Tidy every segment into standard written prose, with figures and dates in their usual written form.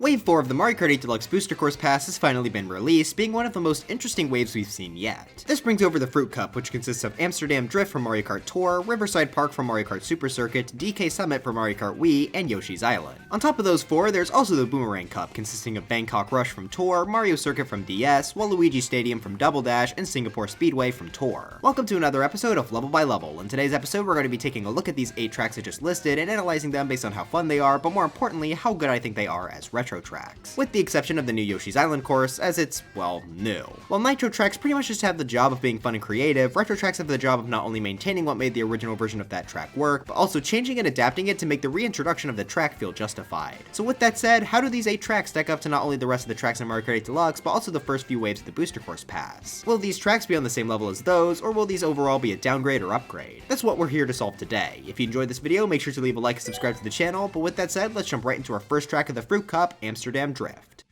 Wave 4 of the Mario Kart 8 Deluxe Booster Course Pass has finally been released, being one of the most interesting waves we've seen yet. This brings over the Fruit Cup, which consists of Amsterdam Drift from Mario Kart Tour, Riverside Park from Mario Kart Super Circuit, DK Summit from Mario Kart Wii, and Yoshi's Island. On top of those four, there's also the Boomerang Cup, consisting of Bangkok Rush from Tour, Mario Circuit from DS, Waluigi Stadium from Double Dash, and Singapore Speedway from Tour. Welcome to another episode of Level by Level. In today's episode, we're going to be taking a look at these 8 tracks I just listed and analyzing them based on how fun they are, but more importantly, how good I think they are as retro tracks. With the exception of the new Yoshi's Island course, as it's, well, new. While Nitro tracks pretty much just have the job of being fun and creative, retro tracks have the job of not only maintaining what made the original version of that track work, but also changing and adapting it to make the reintroduction of the track feel justified. So with that said, how do these 8 tracks stack up to not only the rest of the tracks in Mario Kart 8 Deluxe, but also the first few waves of the Booster Course Pass? Will these tracks be on the same level as those, or will these overall be a downgrade or upgrade? That's what we're here to solve today. If you enjoyed this video, make sure to leave a like and subscribe to the channel, but with that said, let's jump right into our first track of the Fruit Cup, Amsterdam Drift.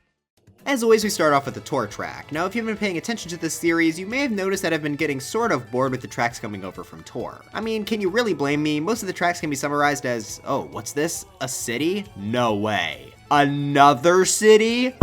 As always, we start off with the Tour track. Now, if you've been paying attention to this series, you may have noticed that I've been getting sort of bored with the tracks coming over from Tour. I mean, can you really blame me? Most of the tracks can be summarized as, oh, what's this? A city? No way. Another city?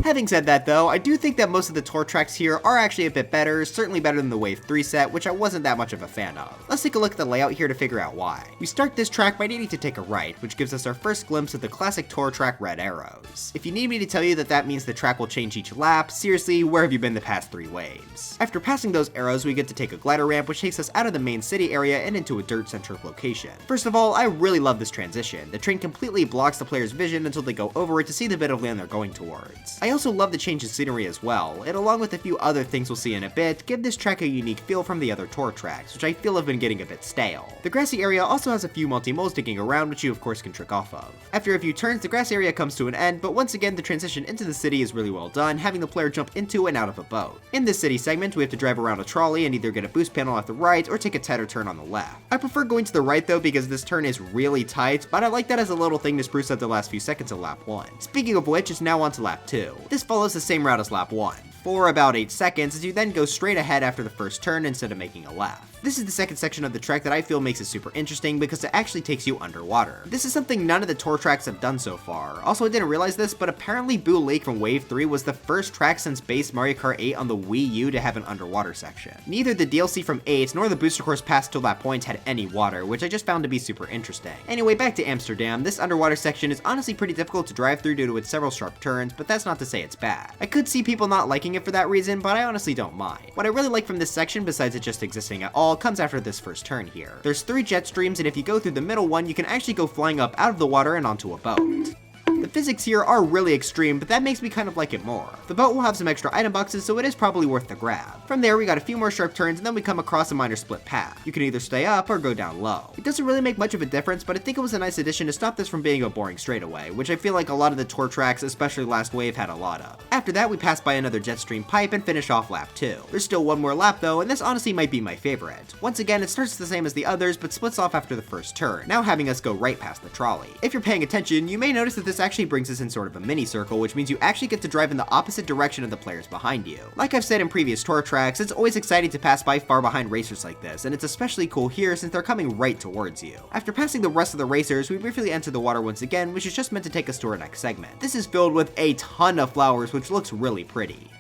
Having said that though, I do think that most of the Tour tracks here are actually a bit better, certainly better than the Wave 3 set, which I wasn't that much of a fan of. Let's take a look at the layout here to figure out why. We start this track by needing to take a right, which gives us our first glimpse of the classic Tour track red arrows. If you need me to tell you that that means the track will change each lap, seriously, where have you been the past 3 waves? After passing those arrows, we get to take a glider ramp, which takes us out of the main city area and into a dirt-centric location. First of all, I really love this transition. The train completely blocks the player's vision until they go over it to see the bit of land they're going towards. I also love the change in scenery as well, and along with a few other things we'll see in a bit, give this track a unique feel from the other Tour tracks, which I feel have been getting a bit stale. The grassy area also has a few multi-moles digging around, which you of course can trick off of. After a few turns, the grass area comes to an end, but once again the transition into the city is really well done, having the player jump into and out of a boat. In this city segment, we have to drive around a trolley and either get a boost panel off the right or take a tighter turn on the left. I prefer going to the right though because this turn is really tight, but I like that as a little thing to spruce up the last few seconds of lap 1. Speaking of which, it's now on to lap 2. This follows the same route as lap 1. For about 8 seconds, as you then go straight ahead after the first turn instead of making a left. This is the second section of the track that I feel makes it super interesting because it actually takes you underwater. This is something none of the Tour tracks have done so far. Also, I didn't realize this, but apparently Boo Lake from Wave 3 was the first track since base Mario Kart 8 on the Wii U to have an underwater section. Neither the DLC from 8 nor the Booster Course Pass till that point had any water, which I just found to be super interesting. Anyway, back to Amsterdam, this underwater section is honestly pretty difficult to drive through due to its several sharp turns, but that's not to say it's bad. I could see people not liking it for that reason, but I honestly don't mind. What I really like from this section, besides it just existing at all, comes after this first turn here. There's 3 jet streams, and if you go through the middle one, you can actually go flying up out of the water and onto a boat. The physics here are really extreme, but that makes me kind of like it more. The boat will have some extra item boxes, so it is probably worth the grab. From there, we got a few more sharp turns, and then we come across a minor split path. You can either stay up or go down low. It doesn't really make much of a difference, but I think it was a nice addition to stop this from being a boring straightaway, which I feel like a lot of the Tour tracks, especially last wave, had a lot of. After that, we pass by another jet stream pipe and finish off lap 2. There's still one more lap though, and this honestly might be my favorite. Once again, it starts the same as the others, but splits off after the first turn, now having us go right past the trolley. If you're paying attention, you may notice that this actually brings us in sort of a mini circle, which means you actually get to drive in the opposite direction of the players behind you. Like I've said in previous Tour tracks, it's always exciting to pass by far behind racers like this, and it's especially cool here since they're coming right towards you. After passing the rest of the racers, we briefly enter the water once again, which is just meant to take us to our next segment. This is filled with a ton of flowers, which looks really pretty.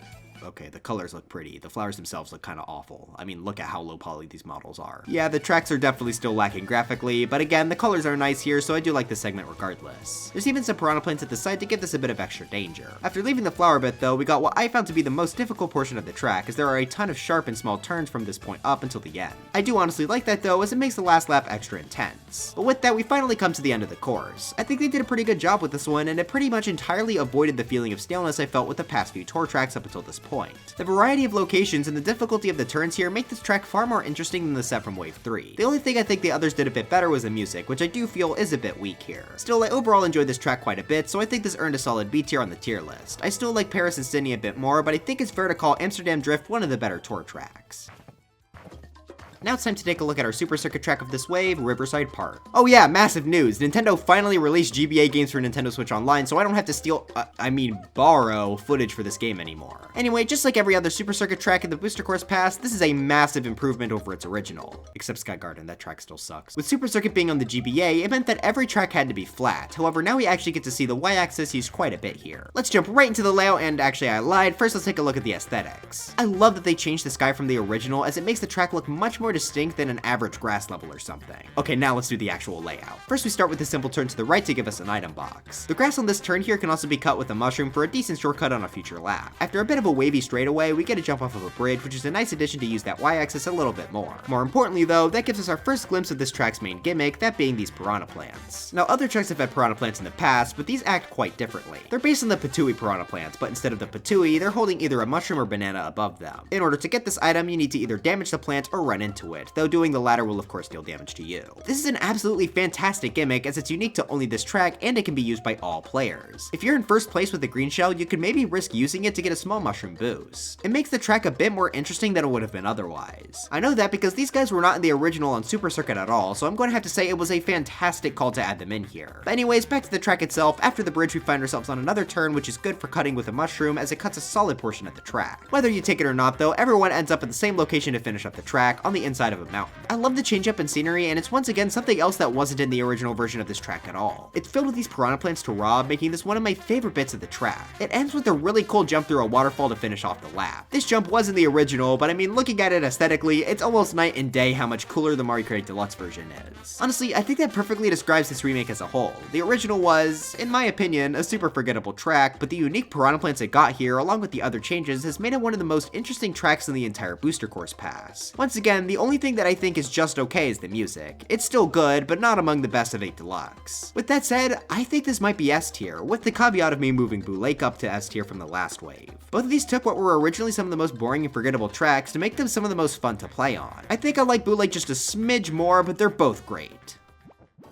Okay, the colors look pretty. The flowers themselves look kind of awful. I mean, look at how low poly these models are. Yeah, the tracks are definitely still lacking graphically, but again, the colors are nice here, so I do like this segment regardless. There's even some piranha plants at the side to give this a bit of extra danger. After leaving the flower bit though, we got what I found to be the most difficult portion of the track, as there are a ton of sharp and small turns from this point up until the end. I do honestly like that though, as it makes the last lap extra intense. But with that, we finally come to the end of the course. I think they did a pretty good job with this one, and it pretty much entirely avoided the feeling of staleness I felt with the past few Tour tracks up until this point. The variety of locations and the difficulty of the turns here make this track far more interesting than the set from Wave 3. The only thing I think the others did a bit better was the music, which I do feel is a bit weak here. Still, I overall enjoyed this track quite a bit, so I think this earned a solid B tier on the tier list. I still like Paris and Sydney a bit more, but I think it's fair to call Amsterdam Drift one of the better Tour tracks. Now it's time to take a look at our super circuit track of this wave, Riverside Park. Oh yeah, massive news! Nintendo finally released GBA games for Nintendo Switch Online, so I don't have to borrow footage for this game anymore. Anyway, just like every other super circuit track in the Booster Course Pass, this is a massive improvement over its original. Except Sky Garden, that track still sucks. With super circuit being on the GBA, it meant that every track had to be flat. However, now we actually get to see the Y-axis used quite a bit here. Let's jump right into the layout, and actually I lied. First, let's take a look at the aesthetics. I love that they changed the sky from the original, as it makes the track look much more distinct than an average grass level or something. Okay, now let's do the actual layout. First, we start with a simple turn to the right to give us an item box. The grass on this turn here can also be cut with a mushroom for a decent shortcut on a future lap. After a bit of a wavy straightaway, we get a jump off of a bridge, which is a nice addition to use that Y-axis a little bit more. More importantly though, that gives us our first glimpse of this track's main gimmick, that being these piranha plants. Now, other tracks have had piranha plants in the past, but these act quite differently. They're based on the Patooey piranha plants, but instead of the Patooey, they're holding either a mushroom or banana above them. In order to get this item, you need to either damage the plant or run into it, though doing the latter will of course deal damage to you. This is an absolutely fantastic gimmick, as it's unique to only this track and it can be used by all players. If you're in first place with the green shell, you could maybe risk using it to get a small mushroom boost. It makes the track a bit more interesting than it would have been otherwise. I know that because these guys were not in the original on Super Circuit at all, so I'm going to have to say it was a fantastic call to add them in here. But anyways, back to the track itself. After the bridge, we find ourselves on another turn, which is good for cutting with a mushroom, as it cuts a solid portion of the track. Whether you take it or not though, everyone ends up at the same location to finish up the track, on the inside of a mountain. I love the change up in scenery, and it's once again something else that wasn't in the original version of this track at all. It's filled with these piranha plants to rob, making this one of my favorite bits of the track. It ends with a really cool jump through a waterfall to finish off the lap. This jump was in the original, but I mean, looking at it aesthetically, it's almost night and day how much cooler the Mario Kart Deluxe version is. Honestly, I think that perfectly describes this remake as a whole. The original was, in my opinion, a super forgettable track, but the unique piranha plants it got here, along with the other changes, has made it one of the most interesting tracks in the entire Booster Course Pass. Once again, the only thing that I think is just okay is the music. It's still good, but not among the best of 8 Deluxe. With that said, I think this might be S tier, with the caveat of me moving Boo Lake up to S tier from the last wave. Both of these took what were originally some of the most boring and forgettable tracks to make them some of the most fun to play on. I think I like Boo Lake just a smidge more, but they're both great.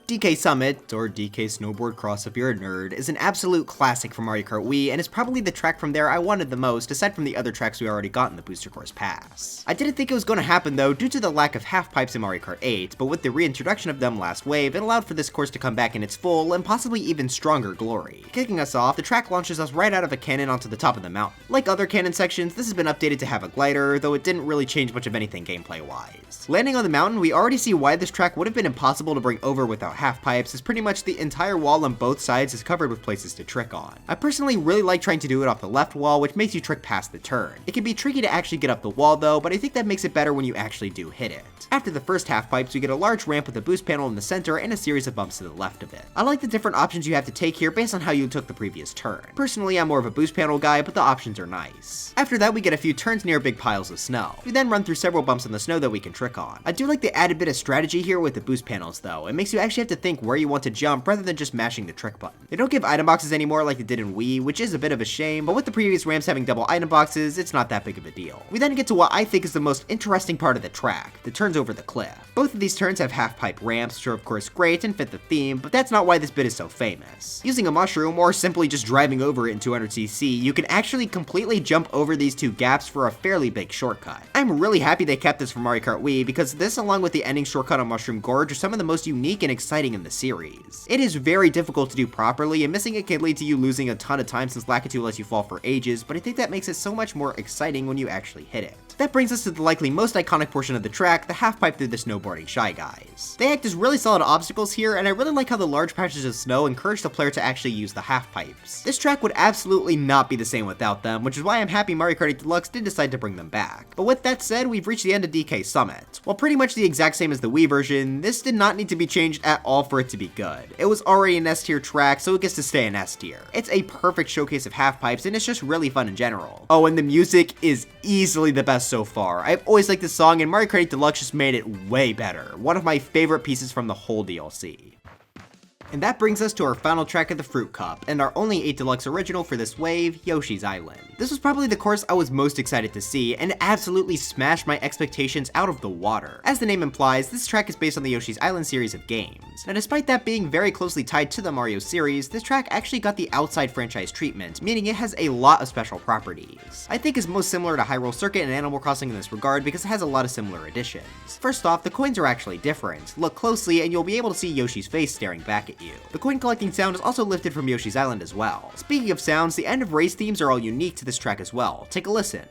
DK Summit, or DK Snowboard Cross if you're a nerd, is an absolute classic for Mario Kart Wii, and is probably the track from there I wanted the most, aside from the other tracks we already got in the Booster Course Pass. I didn't think it was going to happen though, due to the lack of half pipes in Mario Kart 8, but with the reintroduction of them last wave, it allowed for this course to come back in its full, and possibly even stronger glory. Kicking us off, the track launches us right out of a cannon onto the top of the mountain. Like other cannon sections, this has been updated to have a glider, though it didn't really change much of anything gameplay-wise. Landing on the mountain, we already see why this track would have been impossible to bring over without half pipes, as pretty much the entire wall on both sides is covered with places to trick on. I personally really like trying to do it off the left wall, which makes you trick past the turn. It can be tricky to actually get up the wall though, but I think that makes it better when you actually do hit it. After the first half pipes, we get a large ramp with a boost panel in the center and a series of bumps to the left of it. I like the different options you have to take here based on how you took the previous turn. Personally, I'm more of a boost panel guy, but the options are nice. After that, we get a few turns near big piles of snow. We then run through several bumps in the snow that we can trick on. I do like the added bit of strategy here with the boost panels though. It makes you actually have to think where you want to jump rather than just mashing the trick button. They don't give item boxes anymore like they did in Wii, which is a bit of a shame, but with the previous ramps having double item boxes, it's not that big of a deal. We then get to what I think is the most interesting part of the track, the turns over the cliff. Both of these turns have half pipe ramps, which are of course great and fit the theme, but that's not why this bit is so famous. Using a mushroom, or simply just driving over it in 200cc, you can actually completely jump over these two gaps for a fairly big shortcut. I'm really happy they kept this for Mario Kart Wii, because this along with the ending shortcut on Mushroom Gorge are some of the most unique and exciting in the series. It is very difficult to do properly, and missing it can lead to you losing a ton of time since Lakitu lets you fall for ages, but I think that makes it so much more exciting when you actually hit it. That brings us to the likely most iconic portion of the track, the half pipe through the snowboarding Shy Guys. They act as really solid obstacles here, and I really like how the large patches of snow encourage the player to actually use the half pipes. This track would absolutely not be the same without them, which is why I'm happy Mario Kart 8 Deluxe did decide to bring them back. But with that said, we've reached the end of DK Summit. While pretty much the exact same as the Wii version, this did not need to be changed at all for it to be good. It was already an S tier track, so it gets to stay an S tier. It's a perfect showcase of half pipes, and it's just really fun in general. Oh, and the music is easily the best so far. I've always liked this song, and Mario Kart 8 Deluxe just made it way better. One of my favorite pieces from the whole DLC. And that brings us to our final track of the Fruit Cup, and our only 8 Deluxe original for this wave, Yoshi's Island. This was probably the course I was most excited to see, and it absolutely smashed my expectations out of the water. As the name implies, this track is based on the Yoshi's Island series of games. Now despite that being very closely tied to the Mario series, this track actually got the outside franchise treatment, meaning it has a lot of special properties. I think it's most similar to Hyrule Circuit and Animal Crossing in this regard because it has a lot of similar additions. First off, the coins are actually different. Look closely and you'll be able to see Yoshi's face staring back at you. The coin collecting sound is also lifted from Yoshi's Island as well. Speaking of sounds, the end of race themes are all unique to this track as well. Take a listen.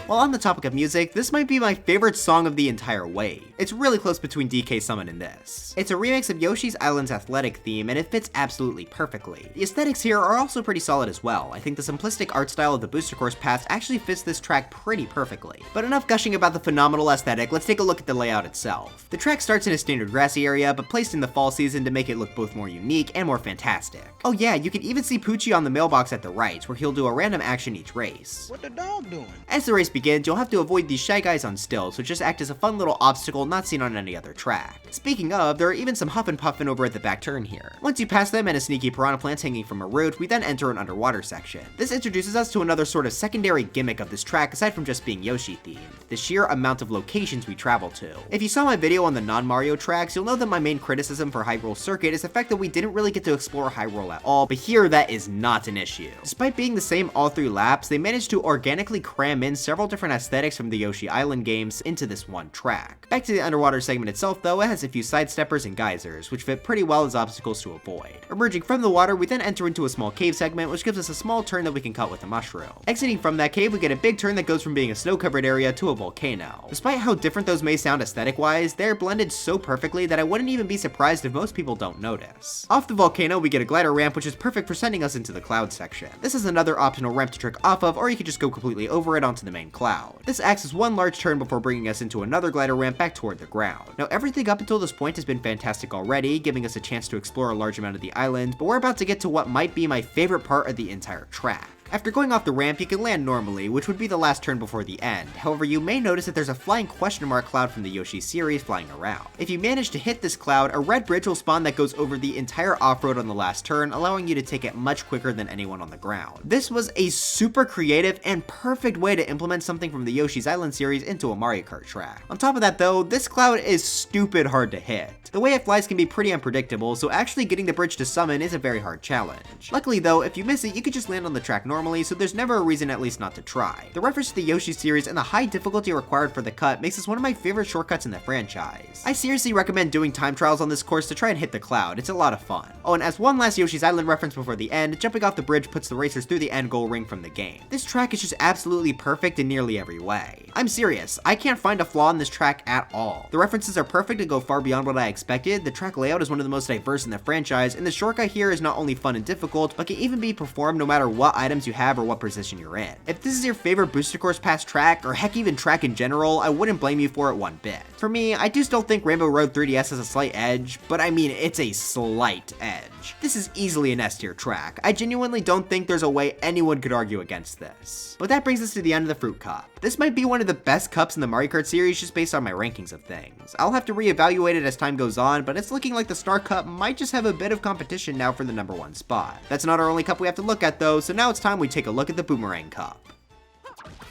While on the topic of music, this might be my favorite song of the entire wave. It's really close between DK Summon and this. It's a remix of Yoshi's Island's athletic theme, and it fits absolutely perfectly. The aesthetics here are also pretty solid as well. I think the simplistic art style of the booster course paths actually fits this track pretty perfectly. But enough gushing about the phenomenal aesthetic, let's take a look at the layout itself. The track starts in a standard grassy area, but placed in the fall season to make it look both more unique and more fantastic. Oh yeah, you can even see Poochie on the mailbox at the right, where he'll do a random action each race. What the dog doing? As the race begins, you'll have to avoid these shy guys on stilts, which just act as a fun little obstacle not seen on any other track. Speaking of, there are even some huffin' puffin' over at the back turn here. Once you pass them and a sneaky piranha plant hanging from a root, we then enter an underwater section. This introduces us to another sort of secondary gimmick of this track aside from just being Yoshi themed, the sheer amount of locations we travel to. If you saw my video on the non-Mario tracks, you'll know that my main criticism for Hyrule Circuit is the fact that we didn't really get to explore Hyrule at all, but here that is not an issue. Despite being the same all 3 laps, they managed to organically cram in several different aesthetics from the Yoshi Island games into this one track. Back to the underwater segment itself though, it has a few sidesteppers and geysers, which fit pretty well as obstacles to avoid. Emerging from the water, we then enter into a small cave segment, which gives us a small turn that we can cut with a mushroom. Exiting from that cave, we get a big turn that goes from being a snow-covered area to a volcano. Despite how different those may sound aesthetic-wise, they're blended so perfectly that I wouldn't even be surprised if most people don't notice. Off the volcano, we get a glider ramp, which is perfect for sending us into the cloud section. This is another optional ramp to trick off of, or you could just go completely over it onto the main cloud. This acts as one large turn before bringing us into another glider ramp back toward the ground. Now everything up until this point has been fantastic already, giving us a chance to explore a large amount of the island, but we're about to get to what might be my favorite part of the entire track. After going off the ramp, you can land normally, which would be the last turn before the end. However, you may notice that there's a flying question mark cloud from the Yoshi series flying around. If you manage to hit this cloud, a red bridge will spawn that goes over the entire off-road on the last turn, allowing you to take it much quicker than anyone on the ground. This was a super creative and perfect way to implement something from the Yoshi's Island series into a Mario Kart track. On top of that though, this cloud is stupid hard to hit. The way it flies can be pretty unpredictable, so actually getting the bridge to summon is a very hard challenge. Luckily though, if you miss it, you could just land on the track normally, so there's never a reason at least not to try. The reference to the Yoshi series and the high difficulty required for the cut makes this one of my favorite shortcuts in the franchise. I seriously recommend doing time trials on this course to try and hit the cloud, it's a lot of fun. Oh, and as one last Yoshi's Island reference before the end, jumping off the bridge puts the racers through the end goal ring from the game. This track is just absolutely perfect in nearly every way. I'm serious, I can't find a flaw in this track at all. The references are perfect and go far beyond what I expected, the track layout is one of the most diverse in the franchise, and the shortcut here is not only fun and difficult, but can even be performed no matter what items you have or what position you're in. If this is your favorite booster course pass track, or heck even track in general, I wouldn't blame you for it one bit. For me, I do still think Rainbow Road 3DS has a slight edge, but I mean it's a slight edge. This is easily an S tier track. I genuinely don't think there's a way anyone could argue against this. But that brings us to the end of the Fruit Cup. This might be one of the best cups in the Mario Kart series just based on my rankings of things. I'll have to reevaluate it as time goes on, but it's looking like the Star Cup might just have a bit of competition now for the #1 spot. That's not our only cup we have to look at though, so now it's time we take a look at the Boomerang Cup.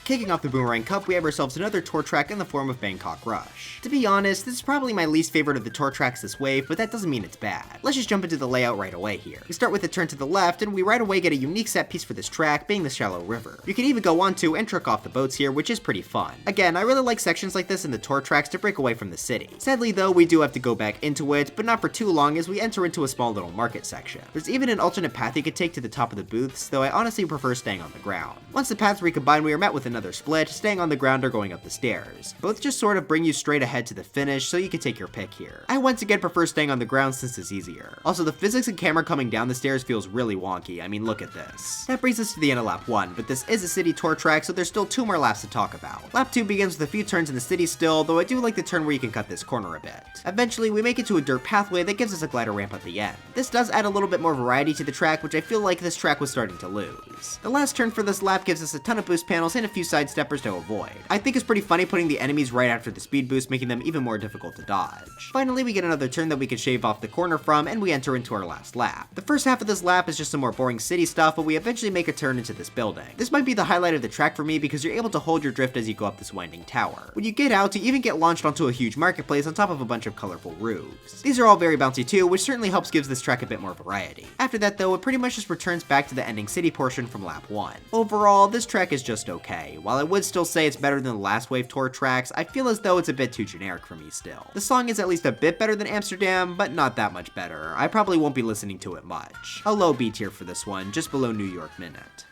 Kicking off the Boomerang Cup, we have ourselves another tour track in the form of Bangkok Rush. To be honest, this is probably my least favorite of the tour tracks this wave, but that doesn't mean it's bad. Let's just jump into the layout right away here. We start with a turn to the left, and we right away get a unique set piece for this track, being the shallow river. You can even go onto and trick off the boats here, which is pretty fun. Again, I really like sections like this in the tour tracks to break away from the city. Sadly though, we do have to go back into it, but not for too long as we enter into a small little market section. There's even an alternate path you could take to the top of the booths, though I honestly prefer staying on the ground. Once the paths recombine, we are met with another another split, staying on the ground or going up the stairs. Both just sort of bring you straight ahead to the finish, so you can take your pick here. I once again prefer staying on the ground since it's easier. Also, the physics and camera coming down the stairs feels really wonky. I mean, look at this. That brings us to the end of lap 1, but this is a city tour track, so there's still 2 more laps to talk about. Lap 2 begins with a few turns in the city still, though I do like the turn where you can cut this corner a bit. Eventually, we make it to a dirt pathway that gives us a glider ramp at the end. This does add a little bit more variety to the track, which I feel like this track was starting to lose. The last turn for this lap gives us a ton of boost panels and a few side steppers to avoid. I think it's pretty funny putting the enemies right after the speed boost, making them even more difficult to dodge. Finally, we get another turn that we can shave off the corner from, and we enter into our last lap. The first half of this lap is just some more boring city stuff, but we eventually make a turn into this building. This might be the highlight of the track for me because you're able to hold your drift as you go up this winding tower. When you get out, you even get launched onto a huge marketplace on top of a bunch of colorful roofs. These are all very bouncy too, which certainly helps gives this track a bit more variety. After that though, it pretty much just returns back to the ending city portion from lap 1. Overall, this track is just okay. While I would still say it's better than the last wave tour tracks, I feel as though it's a bit too generic for me still. The song is at least a bit better than Amsterdam, but not that much better. I probably won't be listening to it much. A low B tier for this one, just below New York Minute.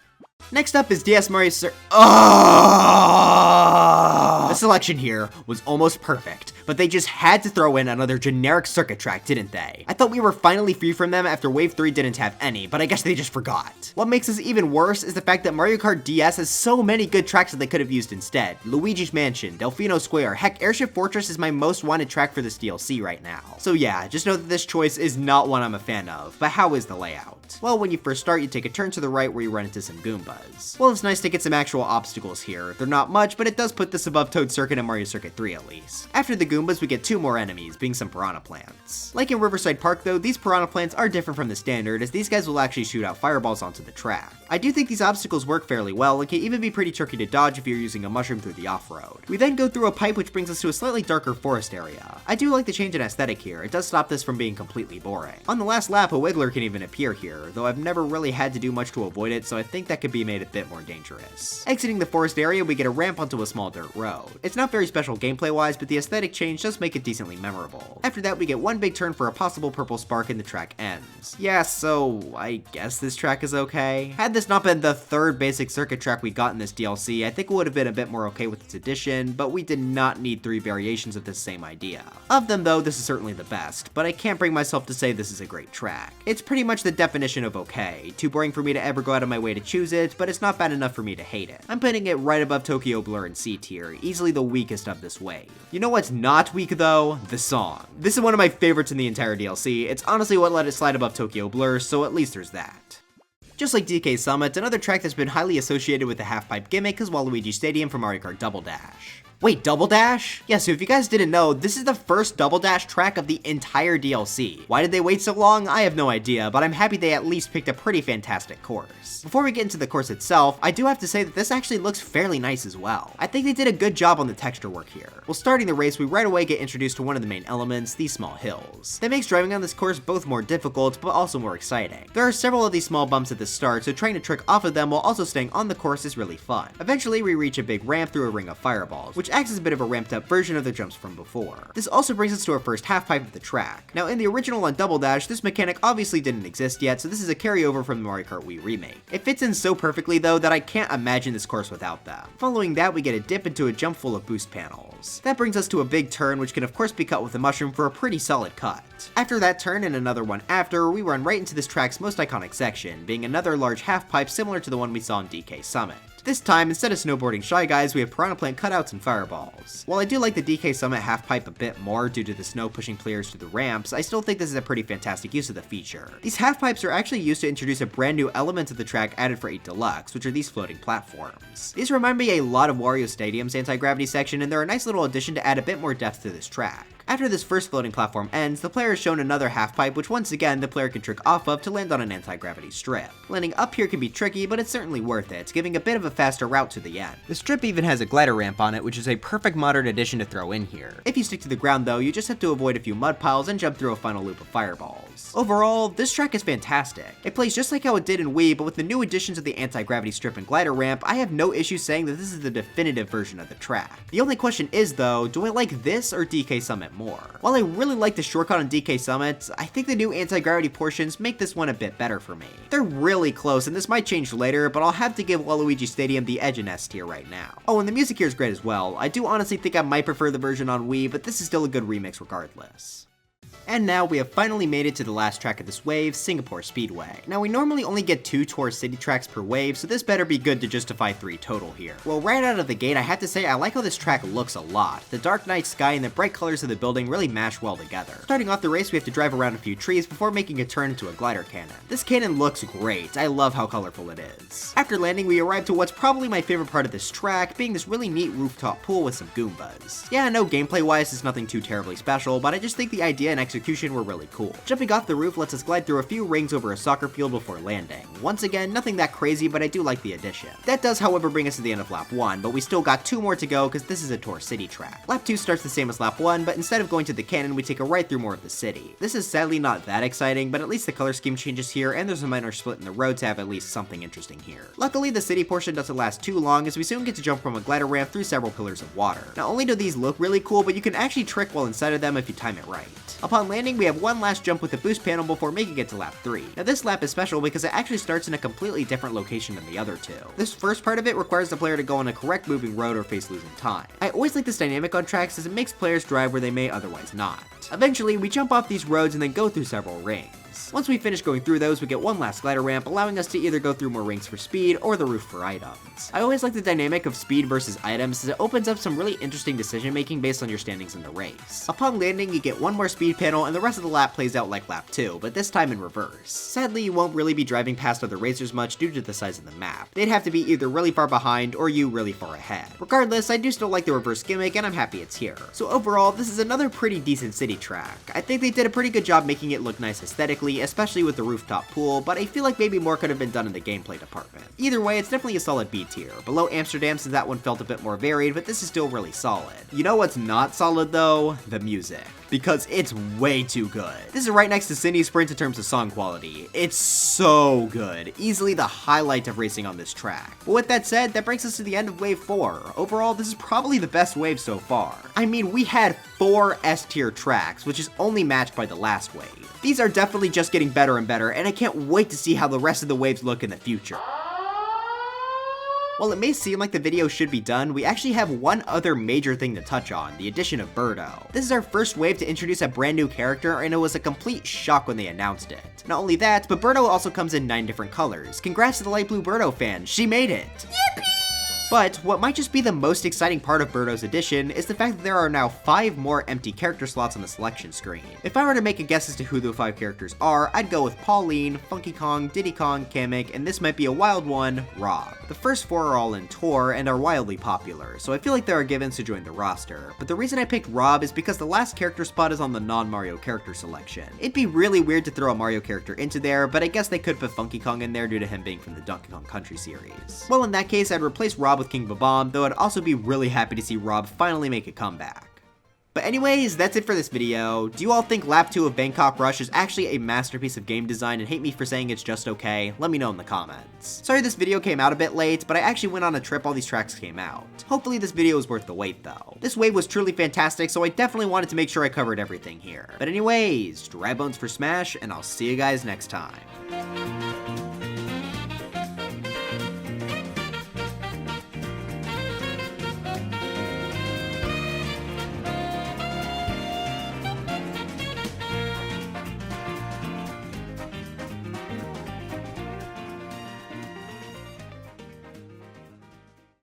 Next up is DS Mario The selection here was almost perfect, but they just had to throw in another generic circuit track, didn't they? I thought we were finally free from them after Wave 3 didn't have any, but I guess they just forgot. What makes this even worse is the fact that Mario Kart DS has so many good tracks that they could have used instead. Luigi's Mansion, Delfino Square, heck, Airship Fortress is my most wanted track for this DLC right now. So yeah, just know that this choice is not one I'm a fan of, but how is the layout? Well, when you first start, you take a turn to the right where you run into some Goombas. Well, it's nice to get some actual obstacles here. They're not much, but it does put this above Toad Circuit and Mario Circuit 3 at least. After the Goombas, we get 2 more enemies, being some piranha plants. Like in Riverside Park though, these piranha plants are different from the standard, as these guys will actually shoot out fireballs onto the track. I do think these obstacles work fairly well and can even be pretty tricky to dodge if you're using a mushroom through the off-road. We then go through a pipe which brings us to a slightly darker forest area. I do like the change in aesthetic here, it does stop this from being completely boring. On the last lap, a Wiggler can even appear here, though I've never really had to do much to avoid it, so I think that could be made a bit more dangerous. Exiting the forest area, we get a ramp onto a small dirt road. It's not very special gameplay wise, but the aesthetic change does make it decently memorable. After that, we get one big turn for a possible purple spark and the track ends. Yeah, so I guess this track is okay. Had this not been the 3rd basic circuit track we got in this DLC, I think it would have been a bit more okay with its addition, but we did not need 3 variations of this same idea. Of them though, this is certainly the best, but I can't bring myself to say this is a great track. It's pretty much the definition of okay. Too boring for me to ever go out of my way to choose it, but it's not bad enough for me to hate it. I'm putting it right above Tokyo Blur and C tier, easily the weakest of this wave. You know what's not weak though? The song. This is one of my favorites in the entire DLC. It's honestly what let it slide above Tokyo Blur, so at least there's that. Just like DK Summit, another track that's been highly associated with the half-pipe gimmick is Waluigi Stadium from Mario Kart Double Dash. Wait, Double Dash? Yeah, so if you guys didn't know, this is the first Double Dash track of the entire DLC. Why did they wait so long? I have no idea, but I'm happy they at least picked a pretty fantastic course. Before we get into the course itself, I do have to say that this actually looks fairly nice as well. I think they did a good job on the texture work here. Well, starting the race, we right away get introduced to one of the main elements, these small hills. That makes driving on this course both more difficult, but also more exciting. There are several of these small bumps at the start, so trying to trick off of them while also staying on the course is really fun. Eventually, we reach a big ramp through a ring of fireballs, which acts as a bit of a ramped up version of the jumps from before. This also brings us to our first half pipe of the track. Now in the original on Double Dash, this mechanic obviously didn't exist yet, so this is a carryover from the Mario Kart Wii remake. It fits in so perfectly though that I can't imagine this course without them. Following that, we get a dip into a jump full of boost panels. That brings us to a big turn, which can of course be cut with a mushroom for a pretty solid cut. After that turn and another one after, we run right into this track's most iconic section, being another large half pipe similar to the one we saw in DK Summit. This time, instead of snowboarding Shy Guys, we have Piranha Plant cutouts and fireballs. While I do like the DK Summit half-pipe a bit more due to the snow pushing players through the ramps, I still think this is a pretty fantastic use of the feature. These half-pipes are actually used to introduce a brand new element of the track added for 8 Deluxe, which are these floating platforms. These remind me a lot of Wario Stadium's anti-gravity section, and they're a nice little addition to add a bit more depth to this track. After this first floating platform ends, the player is shown another half-pipe, which once again the player can trick off of to land on an anti-gravity strip. Landing up here can be tricky, but it's certainly worth it, giving a bit of a faster route to the end. The strip even has a glider ramp on it, which is a perfect modern addition to throw in here. If you stick to the ground though, you just have to avoid a few mud piles and jump through a final loop of fireballs. cars. Overall, this track is fantastic. It plays just like how it did in Wii, but with the new additions of the anti-gravity strip and glider ramp, I have no issue saying that this is the definitive version of the track. The only question is though, do I like this or DK Summit more? While I really like the shortcut on DK Summit, I think the new anti-gravity portions make this one a bit better for me. They're really close, and this might change later, but I'll have to give Waluigi Stadium the edge in S tier right now. Oh, and the music here is great as well. I do honestly think I might prefer the version on Wii, but this is still a good remix regardless. And now we have finally made it to the last track of this wave, Singapore Speedway. Now we normally only get 2 tourist city tracks per wave, so this better be good to justify 3 total here. Well, right out of the gate, I have to say I like how this track looks a lot. The dark night sky and the bright colors of the building really mash well together. Starting off the race, we have to drive around a few trees before making a turn into a glider cannon. This cannon looks great. I love how colorful it is. After landing, we arrive to what's probably my favorite part of this track, being this really neat rooftop pool with some Goombas. Yeah, I know gameplay-wise it's nothing too terribly special, but I just think the idea and execution were really cool. Jumping off the roof lets us glide through a few rings over a soccer field before landing. Once again, nothing that crazy, but I do like the addition. That does, however, bring us to the end of lap 1, but we still got 2 more to go because this is a tour city track. Lap 2 starts the same as lap 1, but instead of going to the cannon, we take a right through more of the city. This is sadly not that exciting, but at least the color scheme changes here, and there's a minor split in the road to have at least something interesting here. Luckily, the city portion doesn't last too long, as we soon get to jump from a glider ramp through several pillars of water. Not only do these look really cool, but you can actually trick while inside of them if you time it right. Upon landing, we have one last jump with the boost panel before making it to lap 3. Now this lap is special because it actually starts in a completely different location than the other 2. This first part of it requires the player to go on a correct moving road or face losing time. I always like this dynamic on tracks as it makes players drive where they may otherwise not. Eventually, we jump off these roads and then go through several rings. Once we finish going through those, we get one last glider ramp, allowing us to either go through more rings for speed or the roof for items. I always like the dynamic of speed versus items as it opens up some really interesting decision making based on your standings in the race. Upon landing, you get one more speed panel and the rest of the lap plays out like lap 2, but this time in reverse. Sadly, you won't really be driving past other racers much due to the size of the map. They'd have to be either really far behind or you really far ahead. Regardless, I do still like the reverse gimmick and I'm happy it's here. So overall, this is another pretty decent city track. I think they did a pretty good job making it look nice aesthetically, especially with the rooftop pool, but I feel like maybe more could have been done in the gameplay department. Either way, it's definitely a solid B tier. Below Amsterdam since that one felt a bit more varied, but this is still really solid. You know what's not solid though? The music. Because it's way too good. This is right next to Cindy Sprint in terms of song quality. It's so good. Easily the highlight of racing on this track. But with that said, that brings us to the end of Wave 4. Overall, this is probably the best wave so far. I mean, we had 4 S tier tracks, which is only matched by the last wave. These are definitely just getting better and better, and I can't wait to see how the rest of the waves look in the future. While it may seem like the video should be done, we actually have one other major thing to touch on, the addition of Birdo. This is our first wave to introduce a brand new character, and it was a complete shock when they announced it. Not only that, but Birdo also comes in 9 different colors. Congrats to the light blue Birdo fan, she made it! Yippee! But what might just be the most exciting part of Birdo's addition is the fact that there are now 5 more empty character slots on the selection screen. If I were to make a guess as to who the 5 characters are, I'd go with Pauline, Funky Kong, Diddy Kong, Kamek, and this might be a wild one, Rob. The first 4 are all in tour and are wildly popular, so I feel like there are givens to join the roster. But the reason I picked Rob is because the last character spot is on the non-Mario character selection. It'd be really weird to throw a Mario character into there, but I guess they could put Funky Kong in there due to him being from the Donkey Kong Country series. Well, in that case, I'd replace Rob with King Babam, though I'd also be really happy to see Rob finally make a comeback. But anyways, that's it for this video. Do you all think lap 2 of Bangkok Rush is actually a masterpiece of game design and hate me for saying it's just okay? Let me know in the comments. Sorry this video came out a bit late, but I actually went on a trip while these tracks came out. Hopefully this video was worth the wait though. This wave was truly fantastic, so I definitely wanted to make sure I covered everything here. But anyways, dry bones for Smash, and I'll see you guys next time.